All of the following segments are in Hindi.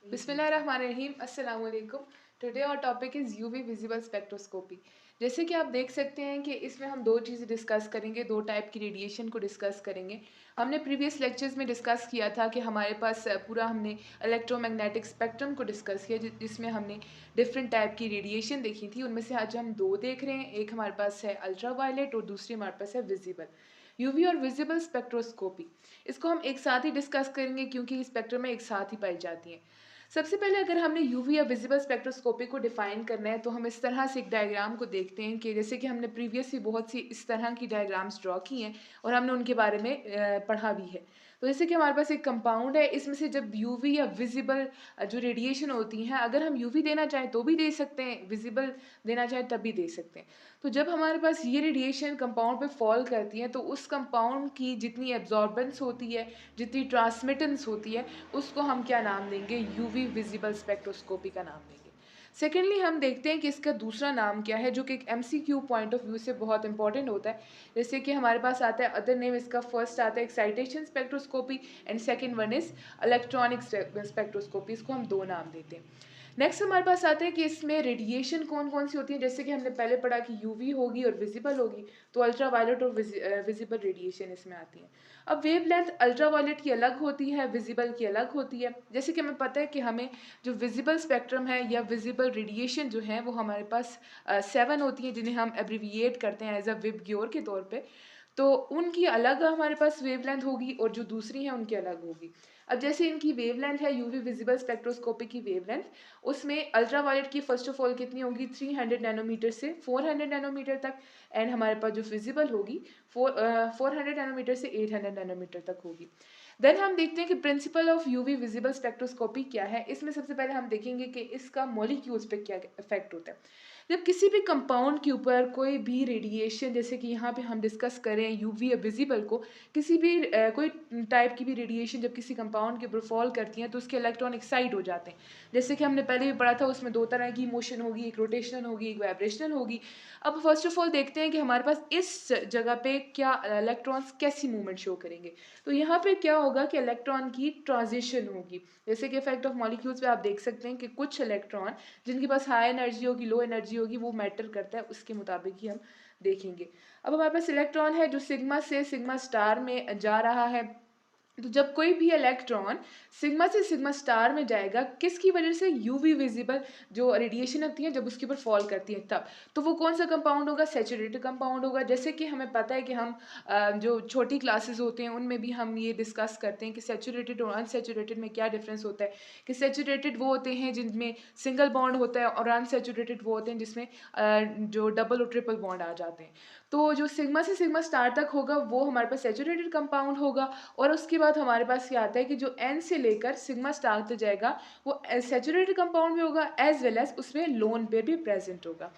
बिस्मिल्लाहिर्रहमानिर्रहीम अस्सलाम वालेकुम। टुडे और topic is UV visible spectroscopy. जैसे कि आप देख सकते हैं कि इसमें हम दो चीज़ें डिस्कस करेंगे, दो टाइप की रेडिएशन को डिस्कस करेंगे। हमने प्रीवियस लेक्चर्स में डिस्कस किया था कि हमारे पास पूरा हमने इलेक्ट्रोमैग्नेटिक स्पेक्ट्रम को डिस्कस किया जिसमें हमने डिफरेंट टाइप की रेडिएशन देखी थी। उनमें से आज हम दो देख रहे हैं, एक हमारे पास है अल्ट्रा वायलेट और दूसरी हमारे पास है विजिबल। यूवी और विजिबल स्पेक्ट्रोस्कोपी, इसको हम एक साथ ही डिस्कस करेंगे क्योंकि स्पेक्ट्रम में एक साथ ही पाई जाती हैं। सबसे पहले अगर हमने यूवी या विजिबल स्पेक्ट्रोस्कोपी को डिफाइन करना है तो हम इस तरह से एक डायग्राम को देखते हैं कि जैसे कि हमने प्रीवियसली बहुत सी इस तरह की डायग्राम्स ड्रॉ की हैं और हमने उनके बारे में पढ़ा भी है। तो जैसे कि हमारे पास एक कंपाउंड है, इसमें से जब यूवी या विजिबल जो रेडिएशन होती हैं, अगर हम यूवी देना चाहें तो भी दे सकते हैं, विजिबल देना चाहें तब भी दे सकते हैं। तो जब हमारे पास ये रेडिएशन कंपाउंड पे फॉल करती है तो उस कंपाउंड की जितनी एब्जॉर्बेंस होती है, जितनी ट्रांसमिटेंस होती है, उसको हम क्या नाम देंगे? यूवी विजिबल स्पेक्ट्रोस्कोपी का नाम देंगे। सेकेंडली हम देखते हैं कि इसका दूसरा नाम क्या है, जो कि एक एमसीक्यू पॉइंट ऑफ व्यू से बहुत इंपॉर्टेंट होता है। जैसे कि हमारे पास आता है अदर नेम, इसका फर्स्ट आता है excitation spectroscopy and second one is electronic spectroscopy. इसको हम दो नाम देते हैं। नेक्स्ट हमारे पास आता है कि इसमें रेडिएशन कौन कौन सी होती है। जैसे कि हमने पहले पढ़ा कि यूवी होगी और विजिबल होगी, तो अल्ट्रा वायलेट और विजिबल रेडिएशन इसमें आती है। अब वेवलेंथ अल्ट्रा वायलेट की अलग होती है, विजिबल की अलग होती है। जैसे कि हमें पता है कि हमें जो विजिबल स्पेक्ट्रम है या विजिबल रेडिएशन जो है वो हमारे पास 7 होती हैं, जिन्हें हम एब्रिविएट करते हैं एज अ विबग्योर के तौर पे। तो उनकी अलग हमारे पास वेवलेंथ होगी और जो दूसरी हैं उनकी अलग होगी। अब जैसे इनकी वेवलेंथ है यूवी विजिबल स्पेक्ट्रोस्कोपी की वेवलेंथ, उसमें अल्ट्रा वायलेट की फर्स्ट ऑफ ऑल कितनी होगी? 300 नैनोमीटर से 400 नैनोमीटर तक। एंड हमारे पास जो विजिबल होगी 400 नैनोमीटर से 800 नैनोमीटर तक होगी। देन हम देखते हैं कि principle of UV visible spectroscopy क्या है। इसमें सबसे पहले हम देखेंगे कि इसका मॉलिक्यूल्स पे क्या इफेक्ट होता है। जब किसी भी कंपाउंड के ऊपर कोई भी रेडिएशन, जैसे कि यहाँ पे हम डिस्कस करें यूवी या विजिबल को, किसी भी कोई टाइप की भी रेडिएशन जब किसी कंपाउंड के ऊपर फॉल करती हैं तो उसके इलेक्ट्रॉन एक्साइट हो जाते हैं। जैसे कि हमने पहले भी पढ़ा था, उसमें दो तरह की मोशन होगी, एक रोटेशनल होगी, एक वाइब्रेशनल होगी। अब फर्स्ट ऑफ ऑल देखते हैं कि हमारे पास इस जगह पे क्या इलेक्ट्रॉन्स कैसी मूवमेंट शो करेंगे। तो यहाँ पे क्या होगा कि इलेक्ट्रॉन की ट्रांजिशन होगी। जैसे कि इफेक्ट ऑफ मॉलिक्यूल्स पे आप देख सकते हैं कि कुछ इलेक्ट्रॉन जिनके पास हाई एनर्जी होगी, लो एनर्जी होगी, वो मैटर करता है, उसके मुताबिक ही हम देखेंगे। अब हमारे पास इलेक्ट्रॉन है जो सिग्मा से सिग्मा स्टार में जा रहा है। तो जब कोई भी इलेक्ट्रॉन सिग्मा से सिग्मा स्टार में जाएगा, किसकी वजह से? यूवी विजिबल जो रेडिएशन होती है जब उसके ऊपर फॉल करती है तब। तो वो कौन सा कंपाउंड होगा? सैचुरेटेड कंपाउंड होगा। जैसे कि हमें पता है कि हम जो छोटी क्लासेस होते हैं उनमें भी हम ये डिस्कस करते हैं कि सैचुरेटेड और अनसैचुरेटेड में क्या डिफरेंस होता है। कि सैचुरेटेड वो होते हैं जिनमें सिंगल बॉन्ड होता है और अनसैचुरेटेड वो होते हैं जिसमें जो डबल और ट्रिपल बॉन्ड आ जाते हैं। तो जो सिग्मा से सिग्मा स्टार तक होगा वो हमारे पास सैचुरेटेड कंपाउंड होगा। और उसके बाद हमारे पास क्या आता है कि जो एन से लेकर सिग्मा स्टार तक जाएगा वो सैचुरेटेड कंपाउंड भी होगा, एज वेल एज उसमें लोन पेयर भी प्रेजेंट होगा।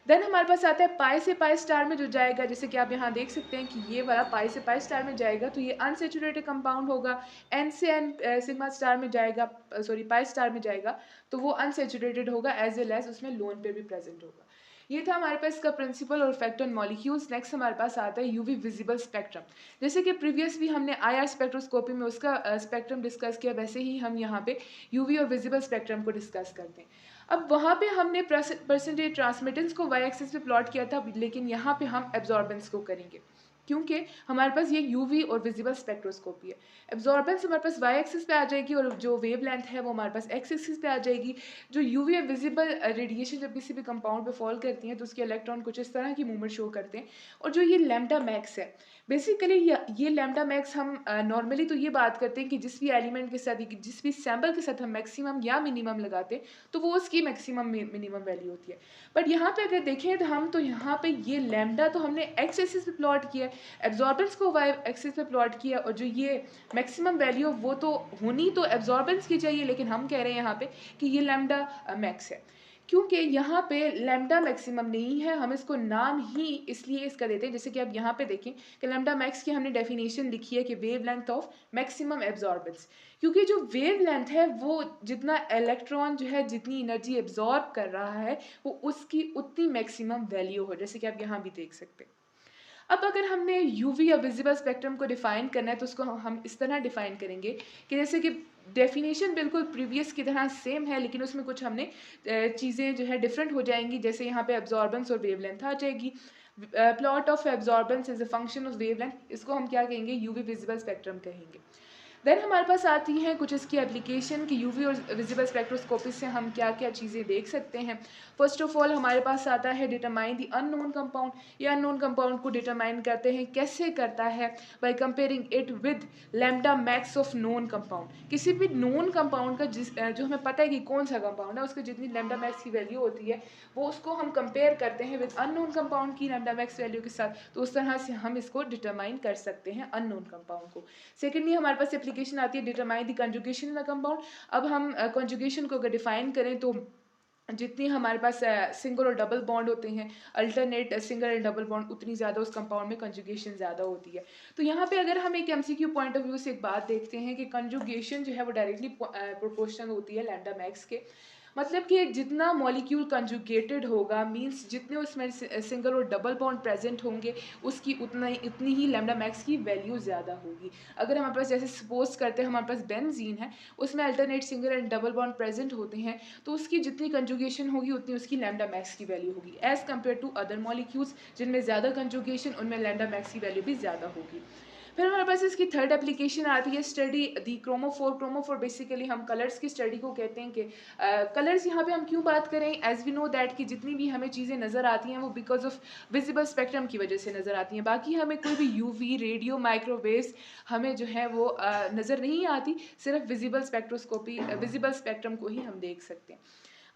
देन हमारे पास आता है पाई से पाई स्टार में जो जाएगा, जैसे कि आप यहाँ देख सकते हैं कि ये वाला पाई से पाई स्टार में जाएगा तो ये अनसेचुरेटेड कंपाउंड होगा। एन से एन सिग्मा स्टार में जाएगा, सॉरी पाई स्टार में जाएगा तो वो अनसेचुरेटेड होगा, एज वेल एज उसमें लोन पेयर भी प्रेजेंट होगा। ये था हमारे पास इसका प्रिंसिपल और इफेक्ट ऑन मॉलिक्यूल्स। नेक्स्ट हमारे पास आता है यूवी विजिबल स्पेक्ट्रम। जैसे कि प्रीवियस भी हमने आईआर स्पेक्ट्रोस्कोपी में उसका स्पेक्ट्रम डिस्कस किया, वैसे ही हम यहाँ पे यूवी और विजिबल स्पेक्ट्रम को डिस्कस करते हैं। अब वहाँ पे हमने परसेंटेज ट्रांसमिटेंस को वाई एक्सिस पे प्लॉट किया था, लेकिन यहाँ पे हम एब्जॉर्बेंस को करेंगे क्योंकि हमारे पास ये यूवी और विजिबल स्पेक्ट्रोस्कोपी है। एब्जॉर्बेंस हमारे पास वाई एक्सिस पे आ जाएगी और जो वेवलेंथ है वो हमारे पास एक्स एक्सिस पे आ जाएगी। जो यूवी और विजिबल रेडिएशन जब किसी भी कंपाउंड पे फॉल करती हैं तो उसके इलेक्ट्रॉन कुछ इस तरह की मूवमेंट शो करते हैं। और जो ये लैम्डा मैक्स है, बेसिकली ये लैम्डा मैक्स हम नॉर्मली तो ये बात करते हैं कि जिस भी एलिमेंट के साथ, जिस भी सैम्पल के साथ हम मैक्सिमम या मिनिमम लगाते हैं तो वो उसकी मैक्सिमम मिनिमम वैल्यू होती है। बट यहाँ पे अगर देखें तो हम तो यहाँ पे ये लैम्डा तो हमने एक्स एक्सिस पे प्लॉट किया है, एब्जॉर्बेंस को वाई एक्सिस पे प्लॉट किया, और जो ये मैक्सिमम वैल्यू वो तो होनी तो एब्जॉर्बेंस की चाहिए, लेकिन हम कह रहे हैं यहाँ पे कि ये लैम्डा मैक्स है। क्योंकि यहाँ पे लैम्डा मैक्सिमम नहीं है, हम इसको नाम ही इसलिए इसका देते हैं। जैसे कि आप यहाँ पे देखें कि लैम्डा मैक्स की हमने डेफिनेशन लिखी है कि wave length of maximum absorbance. क्योंकि जो वेव लेंथ है वो जितना इलेक्ट्रॉन जो है जितनी एनर्जी एब्जॉर्ब कर रहा है वो उसकी उतनी मैक्सिमम वैल्यू हो, जैसे कि आप यहाँ भी देख सकते हैं। अब अगर हमने यूवी या विजिबल स्पेक्ट्रम को डिफाइन करना है तो उसको हम इस तरह डिफाइन करेंगे कि जैसे कि डेफिनेशन बिल्कुल प्रीवियस की तरह सेम है, लेकिन उसमें कुछ हमने चीज़ें जो है डिफरेंट हो जाएंगी। जैसे यहाँ पे एब्जॉर्बेंस और वेवलेंथ आ जाएगी। Plot of absorbance is a function of wavelength, इसको हम क्या कहेंगे, यूवी विजिबल स्पेक्ट्रम कहेंगे। देन हमारे पास आती हैं कुछ इसकी एप्लीकेशन कि यूवी और विजिबल स्पेक्ट्रोस्कोपी से हम क्या क्या चीज़ें देख सकते हैं। फर्स्ट ऑफ ऑल हमारे पास आता है डिटरमाइन द अननोन कंपाउंड। ये अननोन कंपाउंड को डिटरमाइन करते हैं, कैसे करता है, by comparing it with lambda max of known compound. किसी भी नोन कंपाउंड का जो हमें पता है कि कौन सा कंपाउंड है, उसकी जितनी लैम्डा मैक्स की वैल्यू होती है वो उसको हम कंपेयर करते हैं विद अननोन कंपाउंड की लैम्डा मैक्स वैल्यू के साथ, तो उस तरह से हम इसको डिटरमाइन कर सकते हैं अननोन कंपाउंड को। सेकेंडली हमारे पास एप्लीकेशन आती है determine the conjugation in the compound. अब हम कंजुगेशन को अगर डिफाइन करें तो जितनी हमारे पास सिंगल और डबल बॉन्ड होते हैं, alternate single and double bond, उतनी ज़्यादा उस कंपाउंड में कंजुगेशन ज़्यादा होती है। तो यहाँ पे अगर हम एक एमसीक्यू पॉइंट ऑफ व्यू से एक बात देखते हैं कि कंजुगेशन जो है वो डायरेक्टली प्रोपोर्शनल होती है लैम्डा मैक्स के। मतलब कि जितना मॉलिक्यूल कंजुगेटेड होगा, मींस जितने उसमें सिंगल और डबल बॉन्ड प्रेजेंट होंगे, उसकी उतनी ही लैम्डा मैक्स की वैल्यू ज़्यादा होगी। अगर हमारे पास, जैसे सपोज करते हैं हमारे पास बेंजीन है, उसमें alternate single and double bond present होते हैं, तो उसकी जितनी कंजुगेशन होगी उतनी उसकी लैम्डा मैक्स की वैल्यू होगी, as compare to other molecules जिनमें ज़्यादा कंजुगेशन, उनमें लैम्डा मैक्स की वैल्यू भी ज़्यादा होगी। फिर हमारे पास इसकी थर्ड एप्लीकेशन आती है स्टडी दी क्रोमोफोर। क्रोमोफोर बेसिकली हम कलर्स की स्टडी को कहते हैं कि कलर्स यहाँ पे हम क्यों बात करें, एज वी नो दैट कि जितनी भी हमें चीज़ें नज़र आती हैं वो बिकॉज ऑफ विजिबल स्पेक्ट्रम की वजह से नज़र आती हैं। बाकी हमें कोई भी यूवी, रेडियो, माइक्रोवेव्स हमें जो है वो नज़र नहीं आती, सिर्फ विजिबल स्पेक्ट्रोस्कोपी, विजिबल स्पेक्ट्रम को ही हम देख सकते हैं।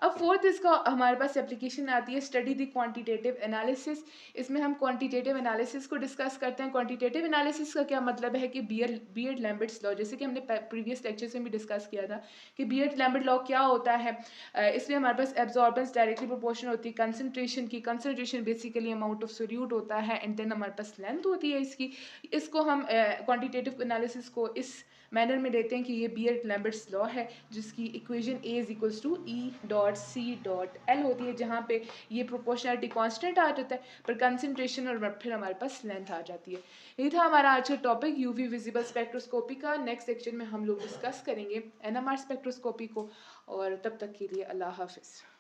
अब फोर्थ इसका हमारे पास एप्लीकेशन आती है स्टडी द क्वांटिटेटिव एनालिसिस। इसमें हम क्वांटिटेटिव एनालिसिस को डिस्कस करते हैं। क्वांटिटेटिव एनालिसिस का क्या मतलब है कि बीएड लैम्बर्ट्स लॉ, जैसे कि हमने प्रीवियस लेक्चर में भी डिस्कस किया था कि बीएड लैम्बर्ट लॉ क्या होता है। इसमें हमारे पास एब्जॉर्बेंस डायरेक्टली प्रोपोर्शनल होती है कंसंट्रेशन की। Concentration basically amount of solute होता है, एंड देन हमारे पास लेंथ होती है इसकी। इसको हम क्वांटिटेटिव एनालिसिस को इस मैनर में लेते हैं कि ये बीएड लैम्बर्ट्स लॉ है, जिसकी equation A is equals to E dot C dot L होती है, जहाँ पे ये प्रोपोर्शनलिटी कांस्टेंट आ जाता है, पर कंसंट्रेशन और फिर हमारे पास लेंथ आ जाती है। ये था हमारा आज का टॉपिक यूवी विजिबल स्पेक्ट्रोस्कोपी का। नेक्स्ट सेक्शन में हम लोग डिस्कस करेंगे एनएमआर स्पेक्ट्रोस्कोपी को, और तब तक के लिए अल्लाह हाफिज़।